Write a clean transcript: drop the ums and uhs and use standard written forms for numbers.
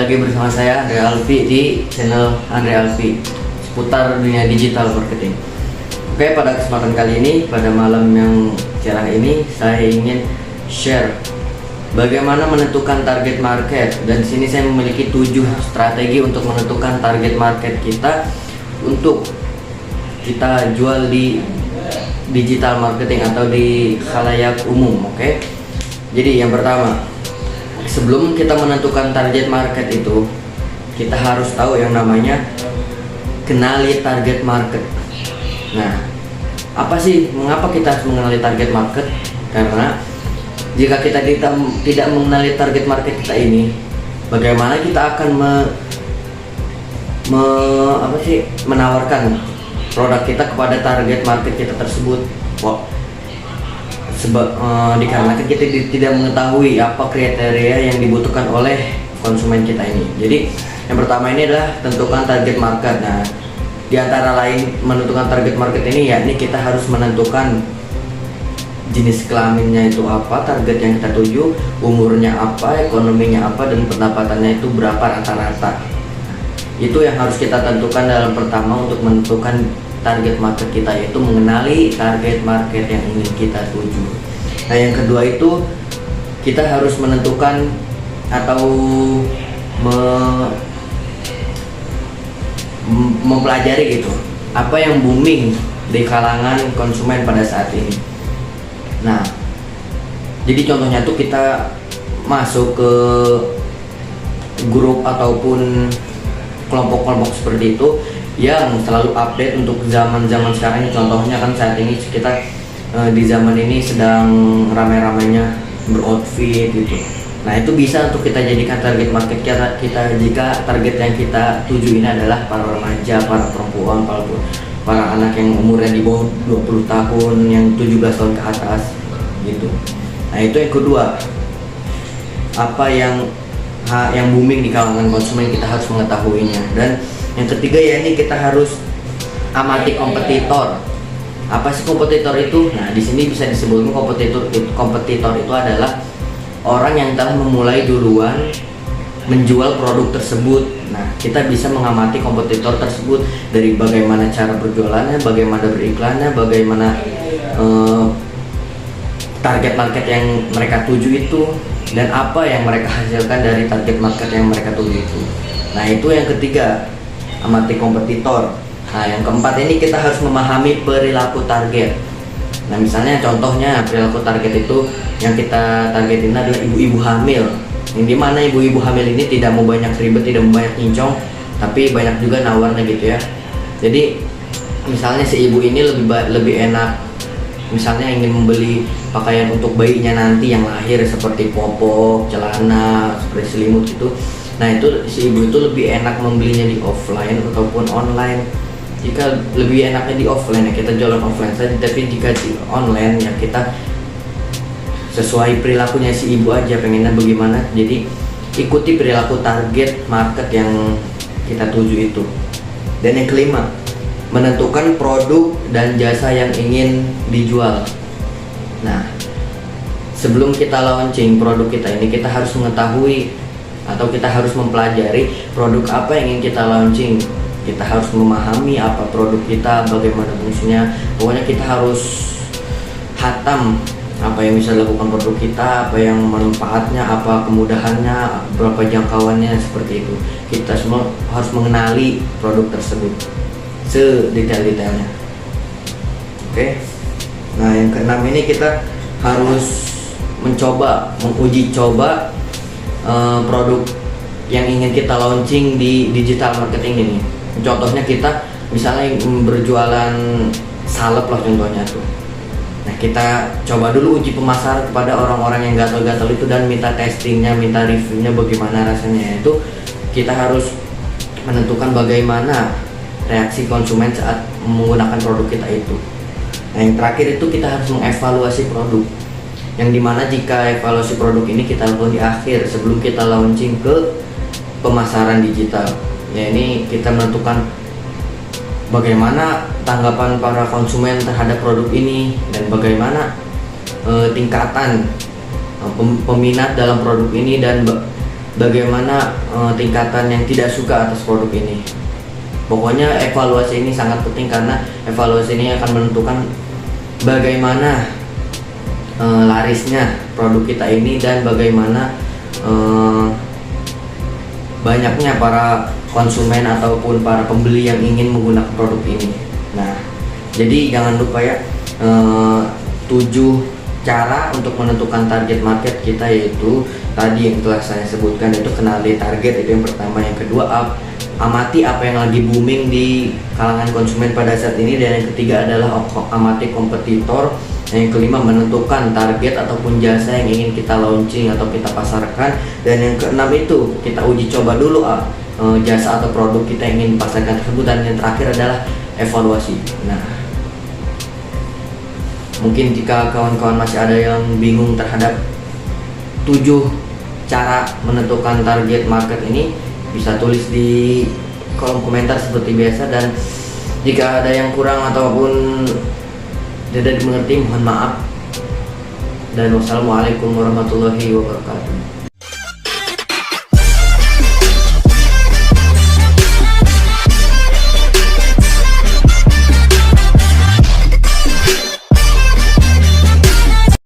lagi bersama saya Andre Alfi di channel Andre Alfi seputar dunia digital marketing. Oke, pada kesempatan kali ini, pada malam yang cerah ini, saya ingin share bagaimana menentukan target market. Dan di sini saya memiliki 7 strategi untuk menentukan target market kita untuk kita jual di digital marketing atau di khalayak umum. Oke, jadi yang pertama, sebelum kita menentukan target market itu, kita harus tahu yang namanya kenali target market. Nah, apa sih, mengapa kita harus mengenali target market? Karena jika kita tidak mengenali target market kita ini, bagaimana kita akan menawarkan produk kita kepada target market kita tersebut? Dikarenakan kita tidak mengetahui apa kriteria yang dibutuhkan oleh konsumen kita ini. Jadi yang pertama ini adalah tentukan target market. Nah, di antara lain menentukan target market ini, yakni kita harus menentukan jenis kelaminnya itu apa, target yang kita tuju, umurnya apa, ekonominya apa, dan pendapatannya itu berapa rata-rata. Itu yang harus kita tentukan dalam pertama untuk menentukan target market kita, yaitu mengenali target market yang ingin kita tuju. Nah, yang kedua itu kita harus menentukan atau mempelajari gitu apa yang booming di kalangan konsumen pada saat ini. Nah, jadi contohnya tuh kita masuk ke grup ataupun kelompok-kelompok seperti itu yang selalu update untuk zaman-zaman sekarang. Contohnya kan saat ini kita di zaman ini sedang ramai-ramainya beroutfit gitu. Nah, itu bisa untuk kita jadikan target market kita jika target yang kita tuju ini adalah para remaja, para perempuan, para anak yang umurnya di bawah 20 tahun, yang 17 tahun ke atas gitu. Nah, itu yang kedua, apa yang booming di kalangan konsumen, kita harus mengetahuinya. Dan yang ketiga, ya ini kita harus amati kompetitor. Apa sih kompetitor itu? Nah, di sini bisa disebutkan kompetitor itu adalah orang yang telah memulai duluan menjual produk tersebut. Nah, kita bisa mengamati kompetitor tersebut dari bagaimana cara berjualannya, bagaimana beriklannya, bagaimana target market yang mereka tuju itu, dan apa yang mereka hasilkan dari target market yang mereka tuju itu. Nah, itu yang ketiga, amati kompetitor. Nah, yang keempat ini kita harus memahami perilaku target. Nah, misalnya contohnya perilaku target itu yang kita targetin adalah ibu-ibu hamil, yang dimana ibu-ibu hamil ini tidak mau banyak ribet, tidak mau banyak kincong, tapi banyak juga nawarnya gitu ya. Jadi misalnya si ibu ini lebih enak, misalnya ingin membeli pakaian untuk bayinya nanti yang lahir seperti popok, celana, seperti selimut gitu. Nah, itu si ibu itu lebih enak membelinya di offline ataupun online. Jika lebih enaknya di offline, ya kita jualan offline saja. Tapi jika di online, ya kita sesuai perilakunya si ibu aja, pengennya bagaimana. Jadi ikuti perilaku target market yang kita tuju itu. Dan yang kelima, menentukan produk dan jasa yang ingin dijual. Nah, sebelum kita launching produk kita ini, kita harus mengetahui atau kita harus mempelajari produk apa yang ingin kita launching. Kita harus memahami apa produk kita, bagaimana fungsinya. Pokoknya kita harus hatam apa yang bisa dilakukan produk kita, apa yang manfaatnya, apa kemudahannya, berapa jangkauannya, seperti itu. Kita semua harus mengenali produk tersebut sedetail-detailnya. Oke. Nah, yang keenam ini kita harus menguji coba produk yang ingin kita launching di digital marketing ini. Contohnya kita misalnya berjualan salep lah contohnya tuh. Nah, kita coba dulu uji pemasaran kepada orang-orang yang gatal-gatal itu dan minta testingnya, minta reviewnya bagaimana rasanya. Itu kita harus menentukan bagaimana reaksi konsumen saat menggunakan produk kita itu. Nah, yang terakhir itu kita harus mengevaluasi produk, yang dimana jika evaluasi produk ini kita lakukan di akhir sebelum kita launching ke pemasaran digital. Ya, ini kita menentukan bagaimana tanggapan para konsumen terhadap produk ini dan bagaimana tingkatan peminat dalam produk ini, dan bagaimana tingkatan yang tidak suka atas produk ini. Pokoknya evaluasi ini sangat penting, karena evaluasi ini akan menentukan bagaimana larisnya produk kita ini dan bagaimana banyaknya para konsumen ataupun para pembeli yang ingin menggunakan produk ini. Nah, jadi jangan lupa ya, 7 cara untuk menentukan target market kita, yaitu tadi yang telah saya sebutkan, itu kenali target, itu yang pertama. Yang kedua, amati apa yang lagi booming di kalangan konsumen pada saat ini, dan yang ketiga adalah amati kompetitor. Yang kelima, menentukan target ataupun jasa yang ingin kita launching atau kita pasarkan, dan yang keenam itu kita uji coba dulu jasa atau produk kita yang ingin pasarkan tersebut, dan yang terakhir adalah evaluasi. Nah, mungkin jika kawan-kawan masih ada yang bingung terhadap 7 cara menentukan target market ini, bisa tulis di kolom komentar seperti biasa, dan jika ada yang kurang ataupun tidak dimengerti, mohon maaf. Dan wassalamualaikum warahmatullahi wabarakatuh.